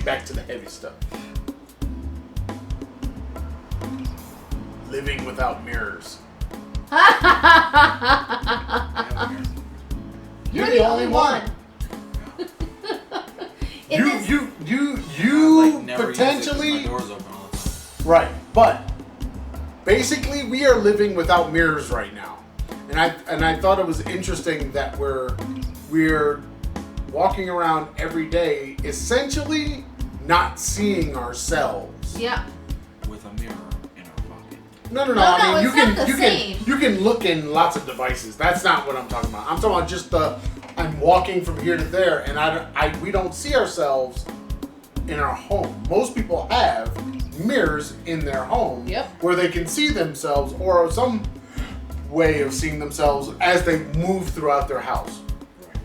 back to the heavy stuff. Living without mirrors. You're the only one. You potentially. My door's open all the time. Right, but basically we are living without mirrors right now, and I thought it was interesting that we're walking around every day essentially not seeing ourselves. Yeah. With a mirror in our pocket. No. No, I mean, it's not the same. you can look in lots of devices. That's not what I'm talking about. I'm talking about just I'm walking from here to there, and we don't see ourselves in our home. Most people have mirrors in their home where they can see themselves or some way of seeing themselves as they move throughout their house.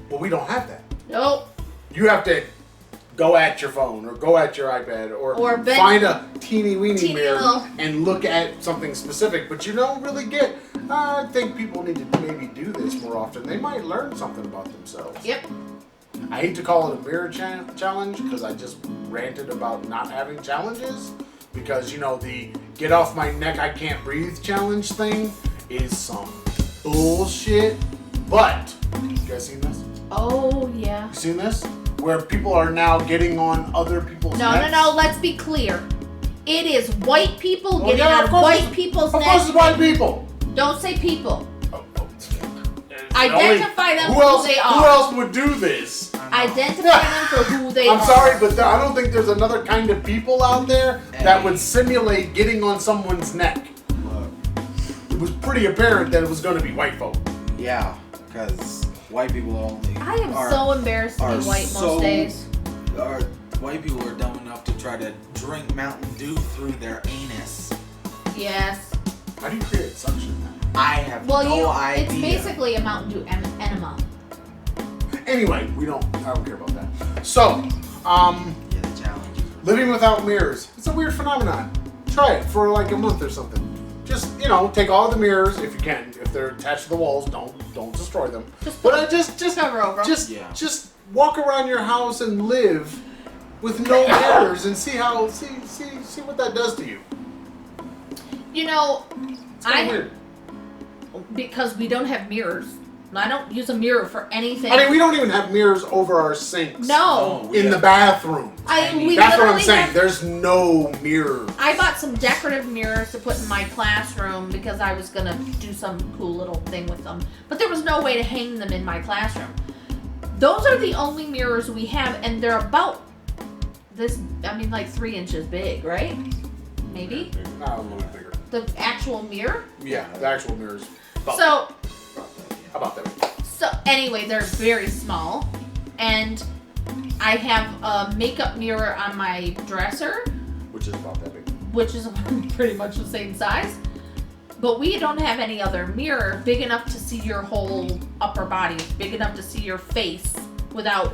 Well, we don't have that. Nope. You have to go at your phone or go at your iPad or find a teeny mirror and look at something specific, but you don't really get. I think people need to maybe do this more often. They might learn something about themselves. Yep. I hate to call it a mirror challenge because I just ranted about not having challenges because, the get off my neck, I can't breathe challenge thing is some bullshit. But, you guys seen this? Oh, yeah. You seen this? Where people are now getting on other people's necks? No, let's be clear. It is white people getting on white people's necks. Of course it's white people. Don't say people. Oh. Identify them for who they are. Who else would do this? Identify them for who they are. I'm sorry, but I don't think there's another kind of people out there that would simulate getting on someone's neck. Look. It was pretty apparent that it was going to be white folk. Yeah, because white people only. I am so embarrassed to be white most days. White people are dumb enough to try to drink Mountain Dew through their anus. Yes. How do you create suction? I have no idea. It's basically a Mountain Dew enema. Anyway, I don't care about that. So, the challenge. living without mirrors. It's a weird phenomenon. Try it for like a month or something. Just, take all the mirrors if you can. If they're attached to the walls, don't destroy them. Just cover over them. Just walk around your house and live with no mirrors and see what that does to you. It's kind of weird. Because we don't have mirrors. I don't use a mirror for anything. I mean, we don't even have mirrors over our sinks. No. In the bathroom. That's what I'm saying. There's no mirrors. I bought some decorative mirrors to put in my classroom because I was going to do some cool little thing with them. But there was no way to hang them in my classroom. Those are the only mirrors we have, and they're about like 3 inches big, right? Maybe? No, a little bit bigger. The actual mirror? Yeah, the actual mirrors. About that. So anyway, they're very small, and I have a makeup mirror on my dresser, which is about that big. Which is pretty much the same size. But we don't have any other mirror big enough to see your whole upper body, big enough to see your face without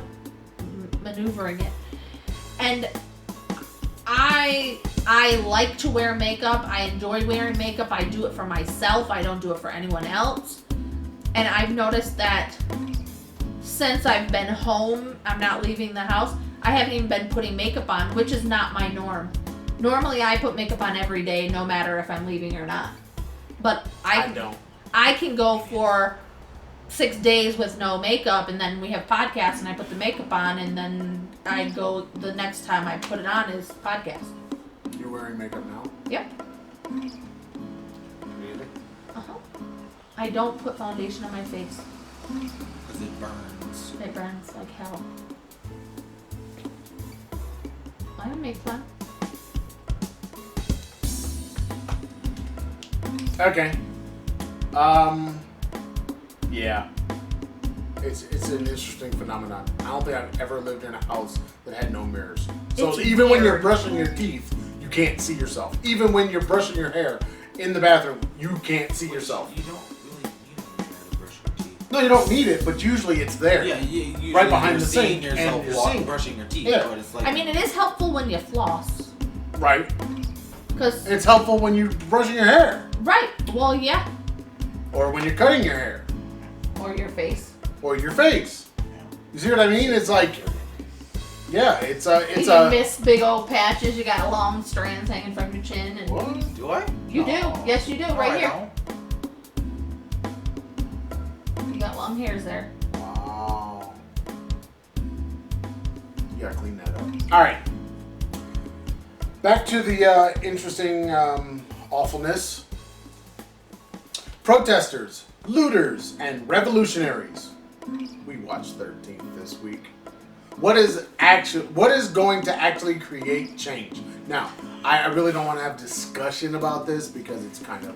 maneuvering it. And I like to wear makeup. I enjoy wearing makeup. I do it for myself. I don't do it for anyone else. And I've noticed that since I've been home, I'm not leaving the house, I haven't even been putting makeup on, which is not my norm. Normally I put makeup on every day, no matter if I'm leaving or not. But I don't. I can go for 6 days with no makeup, and then we have podcasts and I put the makeup on, and then I go the next time I put it on is podcast. You're wearing makeup now? Yep. Really? Uh-huh. I don't put foundation on my face. Because it burns. It burns like hell. I don't make fun. Okay. Yeah. It's an interesting phenomenon. I don't think I've ever lived in a house that had no mirrors. So it's even weird. when you're brushing your teeth, you can't see yourself. Even when you're brushing your hair in the bathroom, you can't see yourself. You don't really need a mirror to brush your teeth. No, you don't need it, but usually it's there. Yeah, usually right behind the seeing sink yourself and you're while seeing brushing your teeth. Yeah. But it's like, I mean, it is helpful when you floss. Right. Cause it's helpful when you're brushing your hair. Right. Well, yeah. Or when you're cutting your hair. Or your face. Or your face. You see what I mean? It's like, Yeah, it's You a. miss big old patches. You got long strands hanging from your chin, and What? Do I? you do. Yes, you do. No, Right I here. don't. You got long hairs there. Wow. You gotta clean that up. All right. Back to the interesting awfulness. Protesters, looters, and revolutionaries. We watched 13th this week. What is going to actually create change? Now, I really don't want to have discussion about this because it's kind of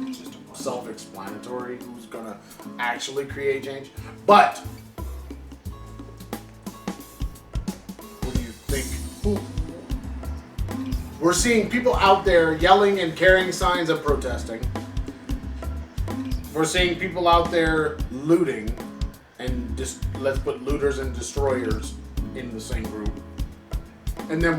just self-explanatory who's going to actually create change. But what do you think? We're seeing people out there yelling and carrying signs of protesting. We're seeing people out there looting, and just let's put looters and destroyers in the same group. And then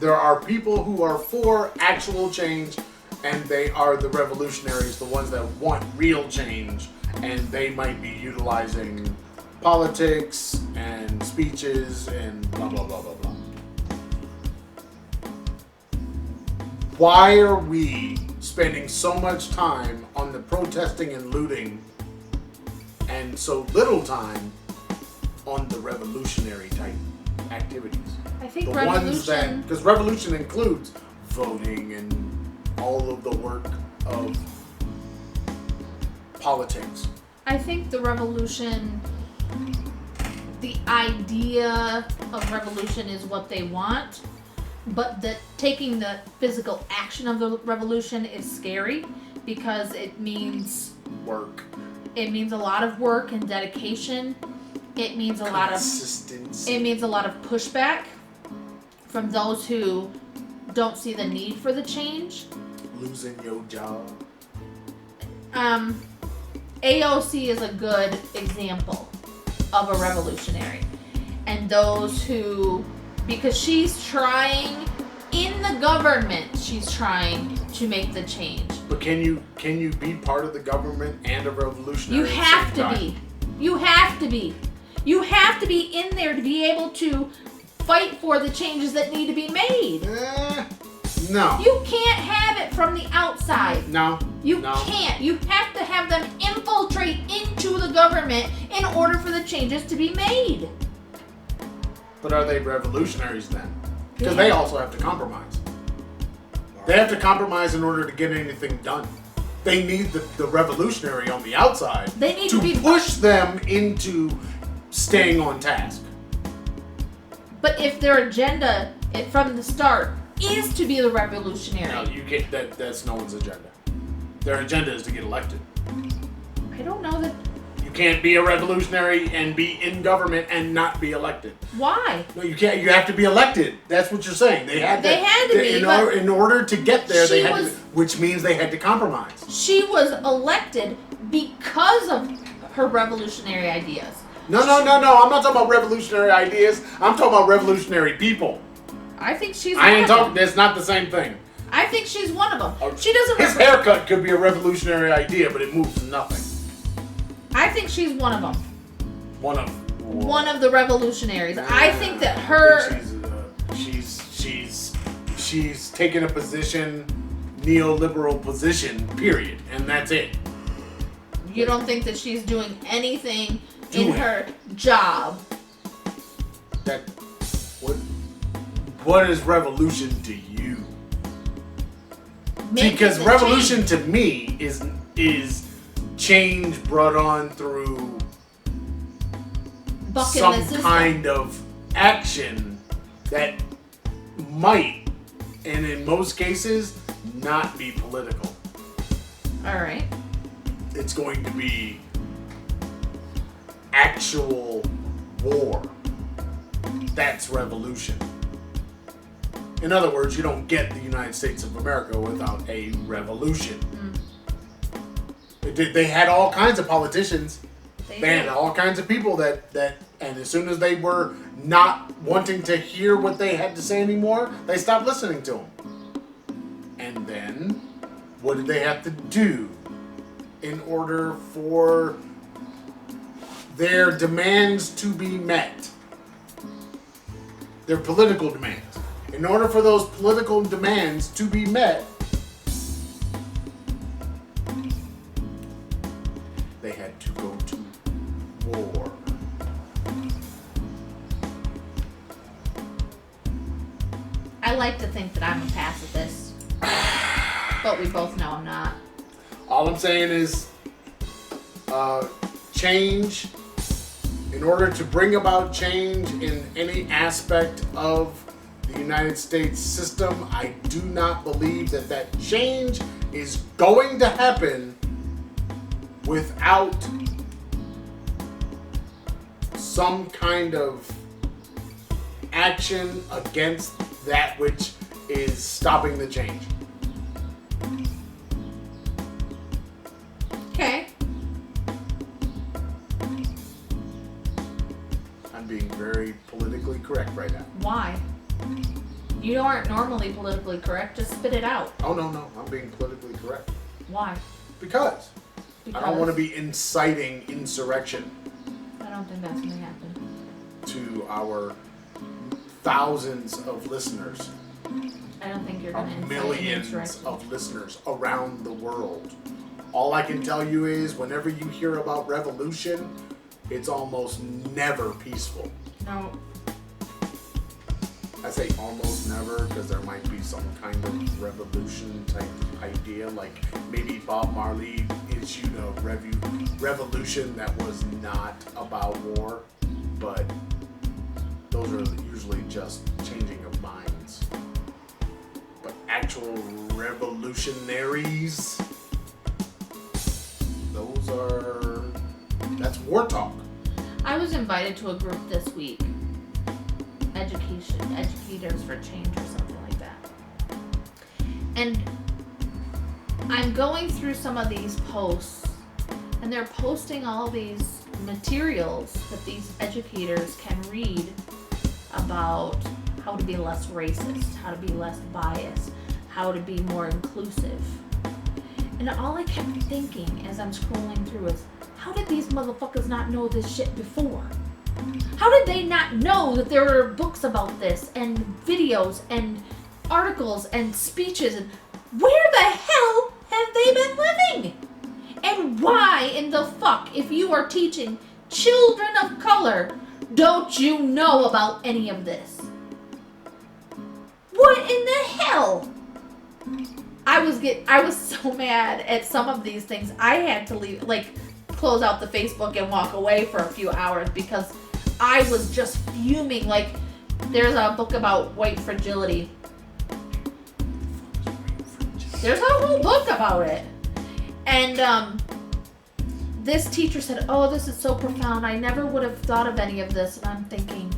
there are people who are for actual change, and they are the revolutionaries, the ones that want real change, and they might be utilizing politics and speeches and blah blah blah blah blah. Why are we spending so much time on the protesting and looting and so little time on the revolutionary type activities? I think The ones that, because revolution includes voting and all of the work of politics. I think the revolution, the idea of revolution is what they want, but taking the physical action of the revolution is scary because it means Work. It means a lot of work and dedication. It means a lot of Consistency. It means a lot of pushback from those who don't see the need for the change. Losing your job. AOC is a good example of a revolutionary. And those who, because she's trying, in the government, she's trying to make the change. But can you be part of the government and a revolutionary? You have to be. You have to be. You have to be in there to be able to fight for the changes that need to be made. No. You can't have it from the outside. No. You No. can't. You have to have them infiltrate into the government in order for the changes to be made. But are they revolutionaries then? Because Yeah. they also have to compromise. They have to compromise in order to get anything done. They need the revolutionary on the outside They need to to be push them into staying on task. But if their agenda from the start is to be the revolutionary, No, you get that's no one's agenda. Their agenda is to get elected. I don't know that. You can't be a revolutionary and be in government and not be elected. Why? No, you can't. You have to be elected. That's what you're saying. They had to be, in order to get there. They she had was- to, which means they had to compromise. She was elected because of her revolutionary ideas. No. I'm not talking about revolutionary ideas. I'm talking about revolutionary people. I think she's. I ain't one of talking. them. That's not the same thing. I think she's one of them. She doesn't. His haircut could be a revolutionary idea, but it moves nothing. I think she's one of them. One of The revolutionaries. I think that her. I think she's taken a position, neoliberal position. Period, and that's it. You don't think that she's doing anything in her job? What is revolution to you? Making Because the revolution change. to me is change brought on through Bucking some the system. kind of action that might, and in most cases, not be political. All right. It's going to be actual war. That's revolution. In other words, you don't get the United States of America without a revolution. They had all kinds of politicians. They had all kinds of people that, and as soon as they were not wanting to hear what they had to say anymore, they stopped listening to them. And then, what did they have to do in order for their demands to be met? They're political demands. In order for those political demands to be met, they had to go to war. I like to think that I'm a pacifist, but we both know I'm not. All I'm saying is, change, in order to bring about change in any aspect of the United States system, I do not believe that that change is going to happen without some kind of action against that which is stopping the change. Okay. I'm being very politically correct right now. Why? You aren't normally politically correct. Just spit it out. Oh, no, I'm being politically correct. Why? Because I don't want to Because be inciting insurrection I don't think that's gonna happen. to our thousands of listeners, I don't think you're gonna of incite millions insurrection. of listeners around the world. All I can tell you is whenever you hear about revolution, it's almost never peaceful. No. I say almost never because there might be some kind of revolution type idea, like maybe Bob Marley issued a revolution that was not about war, but those are usually just changing of minds. But actual revolutionaries, that's war talk. I was invited to a group this week. Educators for Change or something like that. And I'm going through some of these posts, and they're posting all these materials that these educators can read about how to be less racist, how to be less biased, how to be more inclusive. And all I kept thinking as I'm scrolling through is, how did these motherfuckers not know this shit before? How did they not know that there were books about this and videos and articles and speeches, and where the hell have they been living? And why in the fuck, if you are teaching children of color, don't you know about any of this? What in the hell? I was so mad at some of these things. I had to leave, close out the Facebook and walk away for a few hours because I was just fuming. Like, there's a book about white fragility. There's a whole book about it. And this teacher said, "Oh, this is so profound. I never would have thought of any of this." And I'm thinking,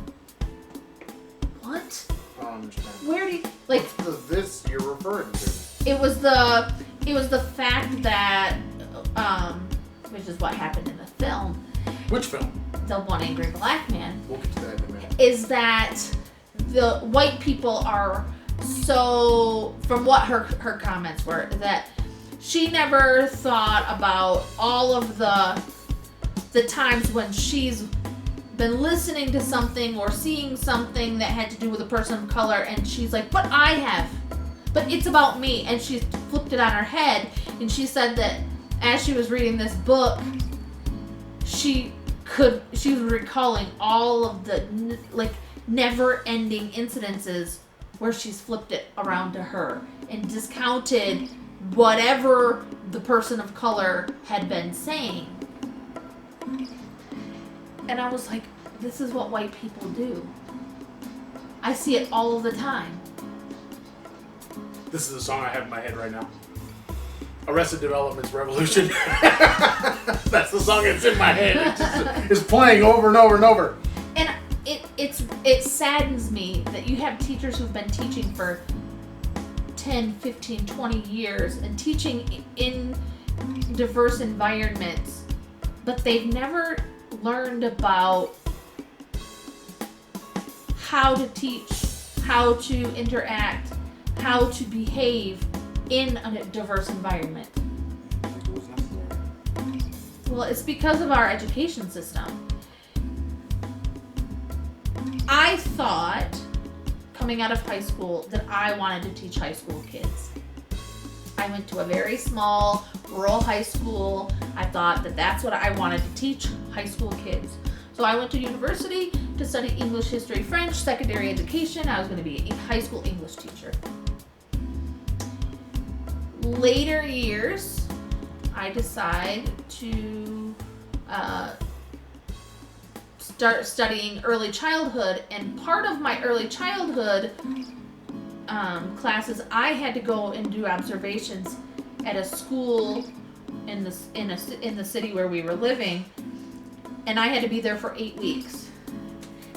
what? I don't understand. Where do you What's the this you're referring to? It was the fact that which is what happened in the film. Which film? The One Angry Black Man. We'll get to that in a minute. Is that the white people are so, from what her comments were, that she never thought about all of the times when she's been listening to something or seeing something that had to do with a person of color, and she's like, but I have, but it's about me. And she flipped it on her head, and she said that as she was reading this book, she was recalling all of the never-ending incidences where she's flipped it around to her and discounted whatever the person of color had been saying. And I was like, this is what white people do. I see it all the time. This is a song I have in my head right now. Arrested Development's Revolution. That's the song that's in my head. It's playing over and over and over. And it saddens me that you have teachers who've been teaching for 10, 15, 20 years and teaching in diverse environments, but they've never learned about how to teach, how to interact, how to behave in a diverse environment. Well, it's because of our education system. I thought coming out of high school that I wanted to teach high school kids. I went to a very small rural high school. I thought that that's what I wanted to teach high school kids. So I went to university to study English, history, French, secondary education. I was going to be a high school English teacher. Later years, I decided to start studying early childhood, and part of my early childhood classes, I had to go and do observations at a school in the city where we were living, and I had to be there for 8 weeks.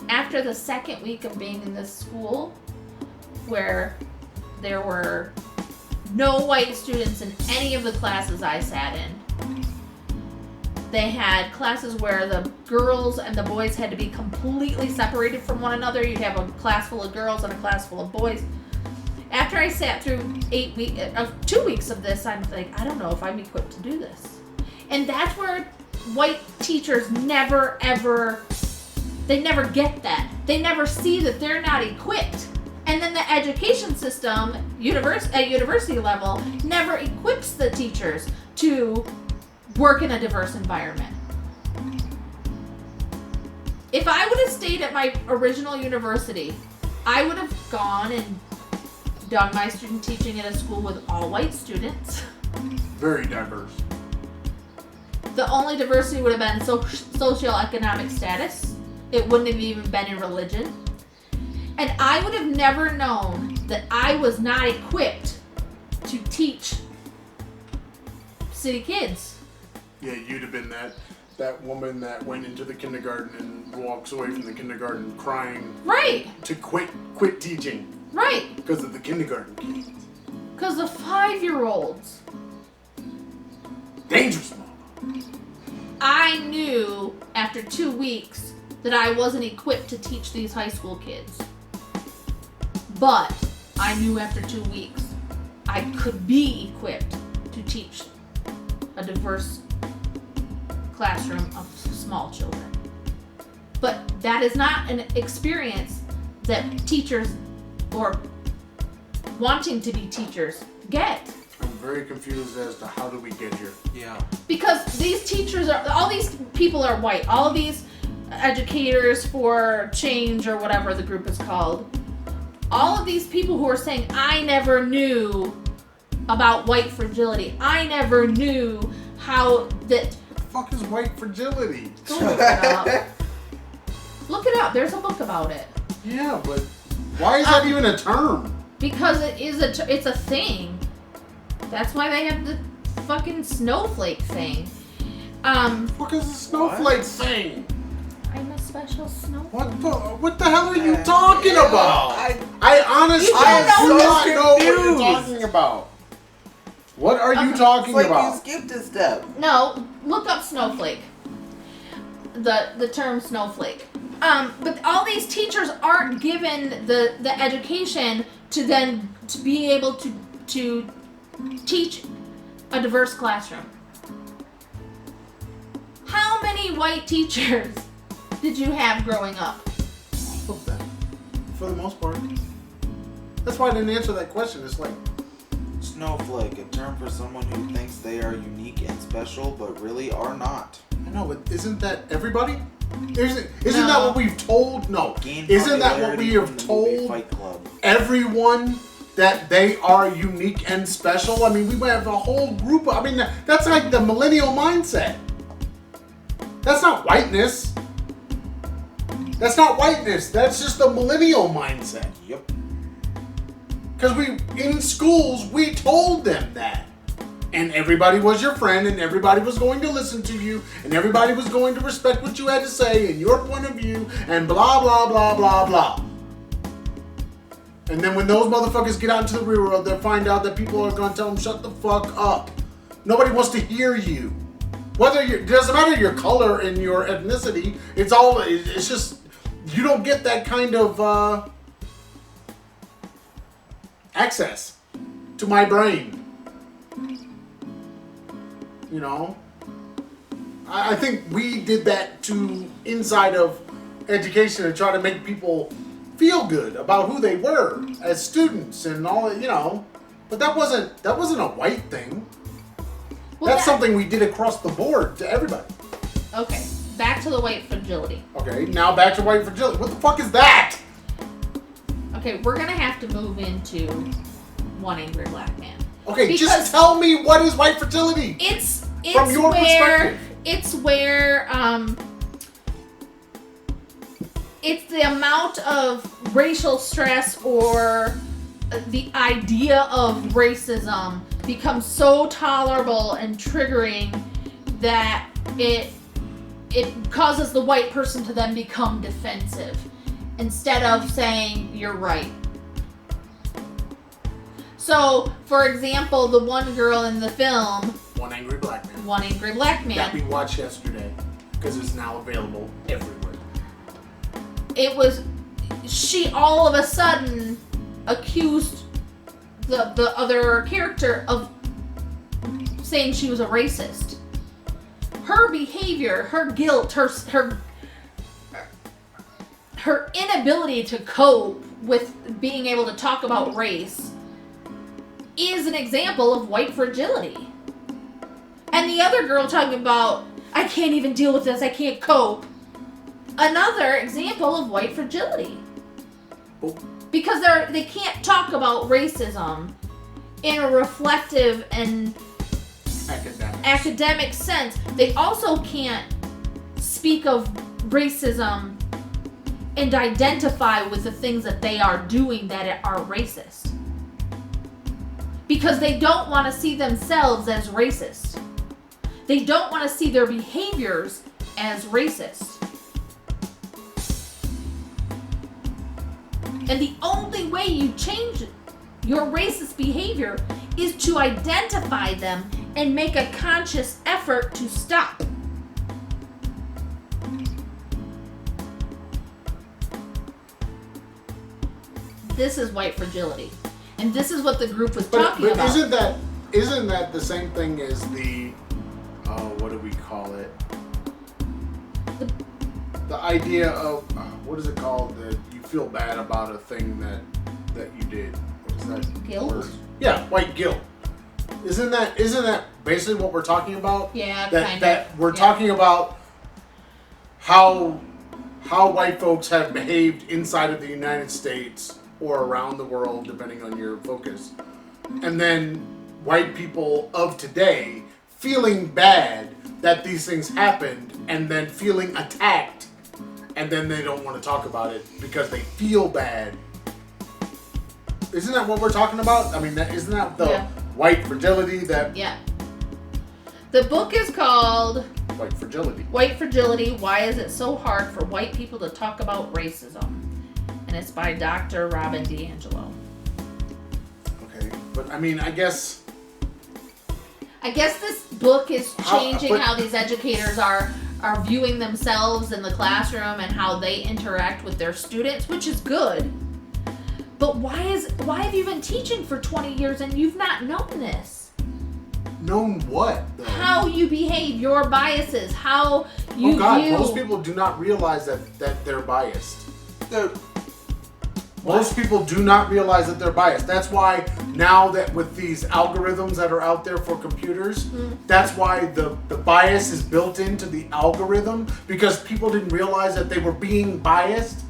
After the second week of being in this school, where there were no white students in any of the classes I sat in, they had classes where the girls and the boys had to be completely separated from one another. You'd have a class full of girls and a class full of boys. After I sat through 2 weeks of this, I'm like, I don't know if I'm equipped to do this. And that's where white teachers never get that. They never see that they're not equipped. And then the education system, at university level, never equips the teachers to work in a diverse environment. If I would have stayed at my original university, I would have gone and done my student teaching at a school with all white students. Very diverse. The only diversity would have been socioeconomic status. It wouldn't have even been in religion. And I would have never known that I was not equipped to teach city kids. Yeah, you'd have been that woman that went into the kindergarten and walks away from the kindergarten crying. Right. To quit teaching. Right. Because of the kindergarten kids. Because the 5-year-olds. Dangerous, Mama. I knew after 2 weeks that I wasn't equipped to teach these high school kids. But I knew after 2 weeks I could be equipped to teach a diverse classroom of small children. But that is not an experience that teachers or wanting to be teachers get. I'm very confused as to how did we get here. Yeah. Because these teachers all these people are white. All of these educators for change or whatever the group is called. All of these people who are saying, I never knew about white fragility. I never knew how that. What the fuck is white fragility? Go look it up. Look it up. There's a book about it. Yeah, but why is that even a term? Because it's a thing. That's why they have the fucking snowflake thing. What is a snowflake thing? I'm a special snowflake. What the hell are you talking about? I honestly do not know what you're talking about. What are you talking about? You skipped a step. No, look up snowflake. The term snowflake. But all these teachers aren't given the education to be able to teach a diverse classroom. How many white teachers did you have growing up? All of them, for the most part. That's why I didn't answer that question. It's like Snowflake, a term for someone who thinks they are unique and special, but really are not. I know, but isn't that everybody? Isn't No. that what we've told? No. Gained Isn't that what we popularity have from the movie told Fight Club. everyone that they are unique and special? I mean, we have a whole group of, that's like the millennial mindset. That's not whiteness. That's not whiteness. That's just the millennial mindset. Yep. Because in schools, we told them that. And everybody was your friend, and everybody was going to listen to you, and everybody was going to respect what you had to say and your point of view, and blah, blah, blah, blah, blah. And then when those motherfuckers get out into the real world, they'll find out that people are going to tell them, shut the fuck up. Nobody wants to hear you. It doesn't matter your color and your ethnicity. It's just, you don't get that kind of access to my brain. You know, I think we did that to inside of education and try to make people feel good about who they were as students and all, you know. But that wasn't a white thing. Well, That's something we did across the board to everybody. Okay, back to the white fragility. Okay, now back to white fragility. What the fuck is that? Okay, we're gonna have to move into One Angry Black Man. Okay, Because just tell me what is white fragility. It's From your perspective. It's where it's the amount of racial stress or the idea of racism becomes so tolerable and triggering that it causes the white person to then become defensive instead of saying you're right. So, for example, the one girl in the film, One Angry Black Man. One Angry Black Man, That we watched yesterday because it's now available everywhere. it was, she all of a sudden accused the other character of saying she was a racist. Her behavior, her guilt, her inability to cope with being able to talk about race is an example of white fragility. And the other girl talking about, I can't even deal with this, I can't cope. Another example of white fragility. Oh. Because they can't talk about racism in a reflective and academic sense. They also can't speak of racism and identify with the things that they are doing that are racist. Because they don't want to see themselves as racist. They don't want to see their behaviors as racist. And the only way you change your racist behavior is to identify them and make a conscious effort to stop. This is white fragility. And this is what the group was talking about. Isn't that the same thing as the what do we call it? The idea of what is it called? That you feel bad about a thing that you did. What is that? Guilt? Word? Yeah, white guilt. Isn't that basically what we're talking about? Yeah, kind of. That we're talking about how white folks have behaved inside of the United States or around the world, depending on your focus. And then white people of today feeling bad that these things happened and then feeling attacked, and then they don't want to talk about it because they feel bad. Isn't that what we're talking about? I mean, isn't that the white fragility that... Yeah. The book is called White Fragility. White Fragility, Why Is It So Hard for White People to Talk About Racism? And it's by Dr. Robin DiAngelo. Okay, but I mean, I guess this book is changing how these educators are viewing themselves in the classroom and how they interact with their students, which is good. But why have you been teaching for 20 years and you've not known this? Known what, though? How you behave, your biases, how you view... Most people do not realize that they're biased. Most people do not realize that they're biased. That's why now that with these algorithms that are out there for computers, that's why the bias is built into the algorithm, because people didn't realize that they were being biased.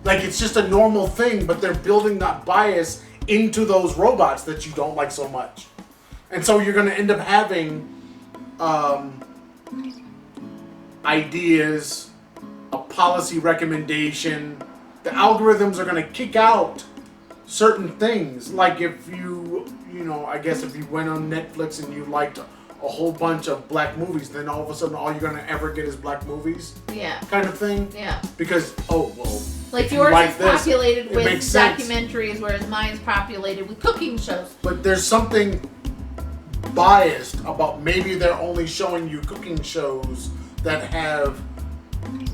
Like, it's just a normal thing, but they're building that bias into those robots that you don't like so much. And so you're going to end up having ideas, a policy recommendation. The algorithms are going to kick out certain things. Like if I guess if you went on Netflix and you liked a whole bunch of black movies, then all of a sudden all you're going to ever get is black movies. Yeah. Kind of thing. Yeah. Because, like yours is populated with documentaries, whereas mine's populated with cooking shows. But there's something biased about maybe they're only showing you cooking shows that have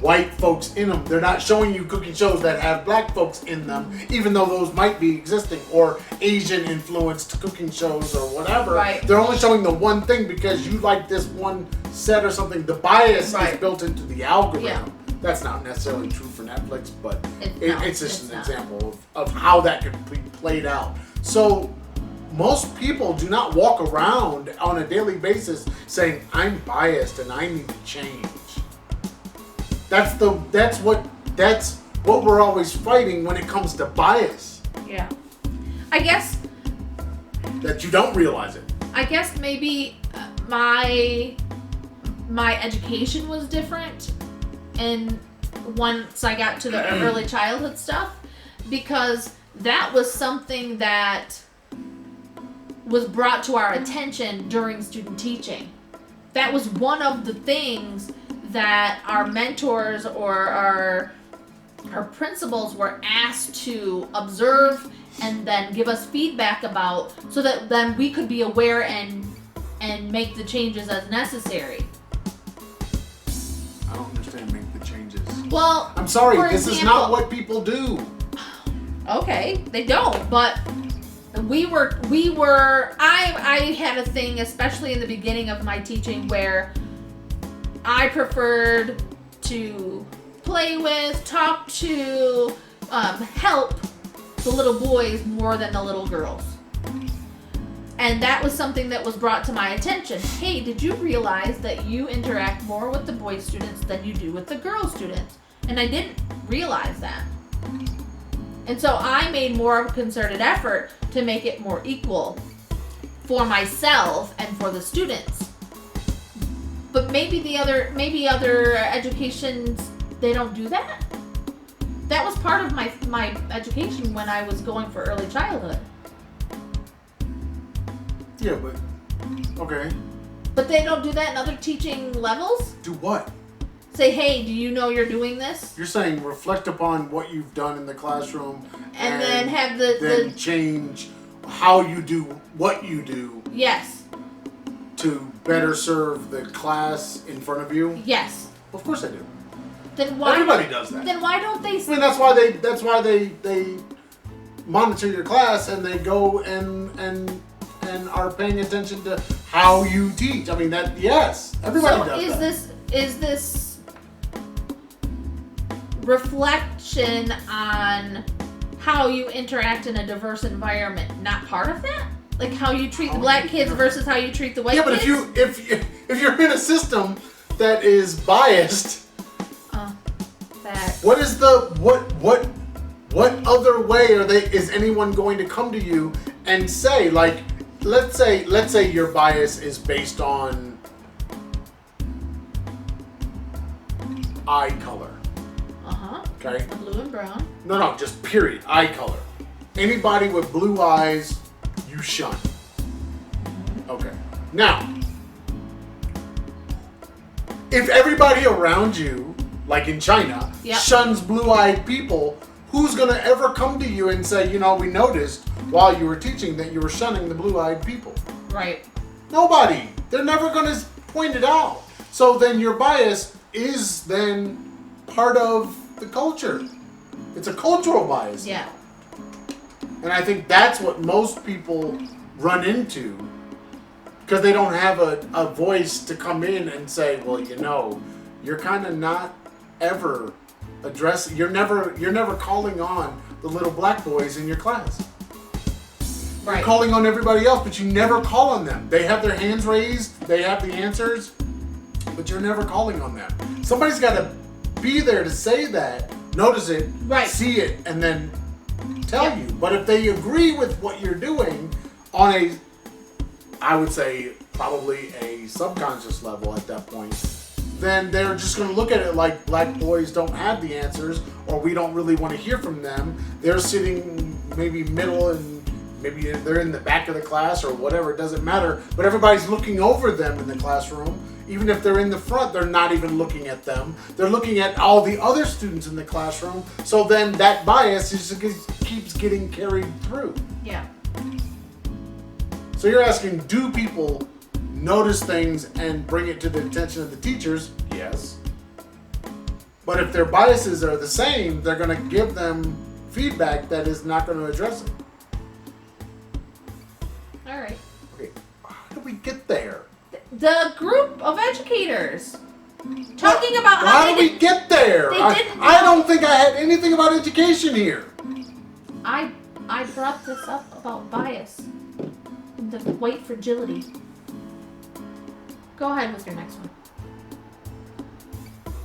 white folks in them. They're not showing you cooking shows that have black folks in them, even though those might be existing, or Asian influenced cooking shows or whatever. Right. They're only showing the one thing because you like this one set or something. The bias is built into the algorithm. That's not necessarily true for Netflix, but it's just an not. example of how that could be played out. So most people do not walk around on a daily basis saying, I'm biased and I need to change. That's what we're always fighting when it comes to bias. Yeah. I guess That you don't realize it. I guess maybe my education was different, and once I got to the early childhood stuff, because that was something that was brought to our attention during student teaching. That was one of the things that our mentors or our principals were asked to observe and then give us feedback about, so that then we could be aware and make the changes as necessary. I don't understand make the changes. Well, I'm sorry, for this is example- not what people do. Okay, they don't, but I had a thing, especially in the beginning of my teaching, where I preferred to play with, talk to, help the little boys more than the little girls. And that was something that was brought to my attention. Hey, did you realize that you interact more with the boy students than you do with the girl students? And I didn't realize that. And so I made more of a concerted effort to make it more equal for myself and for the students. But maybe other educations, they don't do that. That was part of my education when I was going for early childhood. Yeah, but okay. But they don't do that in other teaching levels? Do what? Say, hey, do you know you're doing this? You're saying reflect upon what you've done in the classroom And then have then change how you do what you do Yes. to better serve the class in front of you. Yes. Of course I do. Then why Everybody does that. Then why don't they I mean that's why they monitor your class and they go and are paying attention to how you teach. I mean that yes, everybody does that. Is this reflection on how you interact in a diverse environment not part of that? Like how you treat the black kids versus how you treat the white kids? Yeah, but if you're in a system that is biased, what is what other way is anyone going to come to you and say, like, let's say your bias is based on eye color. Okay? The blue and brown. No, just period. Eye color. Anybody with blue eyes, you shun. Okay. Now, if everybody around you, like in China, shuns blue-eyed people, who's going to ever come to you and say, we noticed while you were teaching that you were shunning the blue-eyed people? Right. Nobody. They're never going to point it out. So then your bias is then part of the culture. It's a cultural bias. Yeah. And I think that's what most people run into because they don't have a voice to come in and say, well, you're kind of not ever addressing, you're never calling on the little black boys in your class. Right. You're calling on everybody else, but you never call on them. They have their hands raised, they have the answers, but you're never calling on them. Somebody's got to be there to say that, notice it, see it, and then tell you. But if they agree with what you're doing on I would say probably a subconscious level at that point, then they're just going to look at it like black boys don't have the answers, or we don't really want to hear from them. They're sitting maybe middle and maybe they're in the back of the class or whatever, it doesn't matter. But everybody's looking over them in the classroom. Even if they're in the front, they're not even looking at them. They're looking at all the other students in the classroom. So then that bias keeps getting carried through. Yeah. So you're asking, do people notice things and bring it to the attention of the teachers? Yes. But if their biases are the same, they're going to give them feedback that is not going to address it. All right. Okay, how do we get there? The group of educators. Talking about how How they did we didn't- get there? they didn't I know. don't think I had anything about education here. I brought this up about bias. The white fragility. Go ahead with your next one.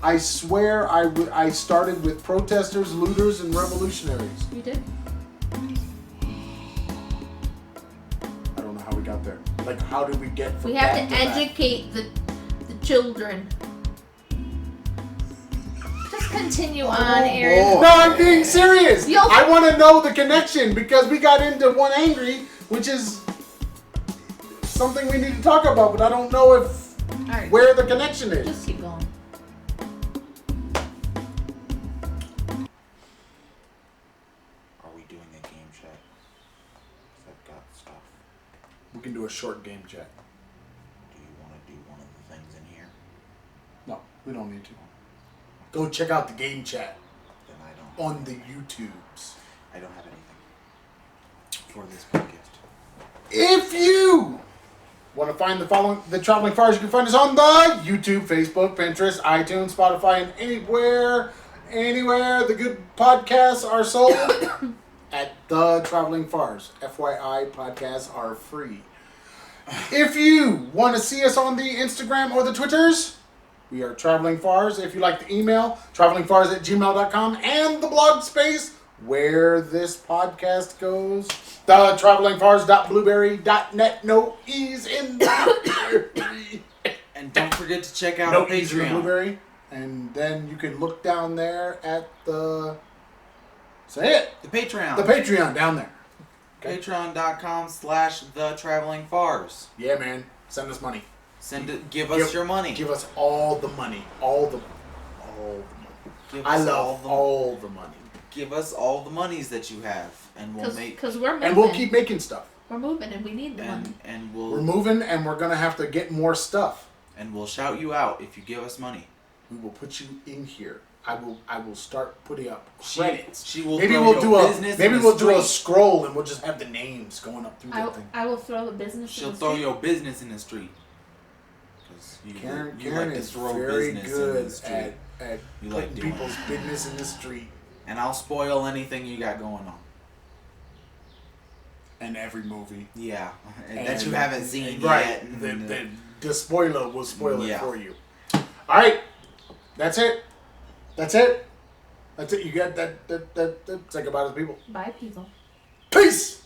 I swear I started with protesters, looters, and revolutionaries. You did? I don't know how we got there. Like, how did we get from We have that to that? educate the children. Just continue on, Aaron. No, I'm being serious. You'll- I want to know the connection because we got into one angry, which is something we need to talk about, but I don't know if Alright, where the connection is. just keep going. Are we doing a game chat? 'Cause I've got stuff. We can do a short game chat. Do you want to do one of the things in here? No, we don't need to. Go check out the game chat Then I don't. on the YouTubes. I don't have anything for this podcast. If you want to find the Traveling Farrs, you can find us on the YouTube, Facebook, Pinterest, iTunes, Spotify, and anywhere the good podcasts are sold at the Traveling Farrs. FYI, podcasts are free. If you want to see us on the Instagram or the Twitters, we are Traveling Farrs. If you like the email, travelingfars@gmail.com, and the blog space where this podcast goes, the travelingfars.blueberry.net. No E's in the And don't forget to check out no our E's in the Patreon. blueberry. And then you can look down there at the, say it, The Patreon. the Patreon down there. Okay. Patreon.com/the-traveling-fars. Yeah, man. Send us money. Give us your money. Give us all the money. All the money. Give I us love all the money. Give us all the monies that you have, and we'll make Because we're moving. And we'll keep making stuff. We're moving and we need the money. and We're we'll moving and we're going to have to get more stuff. shout you out if you give us money. We will put you in here. I will start putting up credits. She will Maybe throw we'll your do a business maybe in the we'll do a street. scroll and we'll just have the names going up through I, that thing. I will throw the business She'll in the throw street. your business in the street. 'Cause you Karen like to is throw very business in good the street. at You putting like doing people's business in the street And I'll spoil anything you got going on. and every movie. Yeah, that you haven't seen right. yet. The spoiler will spoil it Yeah. for you. All right, that's it. That's it. That's it. You got that. Say goodbye to the people. Bye, people. Peace.